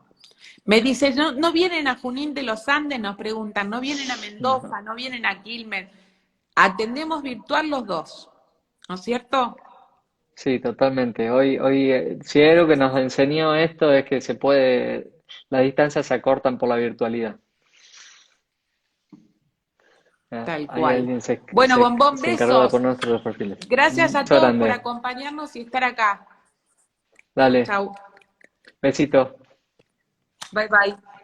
Me dice, no vienen a Junín de los Andes, nos preguntan, no vienen a Ujú. Mendoza, no vienen a Quilmes. Atendemos virtual los dos, ¿no es cierto? Sí, totalmente. Hoy, si hay algo que nos enseñó esto es que las distancias se acortan por la virtualidad. Tal Ahí cual. alguien se, Bueno, se, Bombón, se encargó de besos. poner nuestros perfiles. Gracias Un a beso todos por grande. acompañarnos y estar acá. Dale, Chau. besito. Bye bye.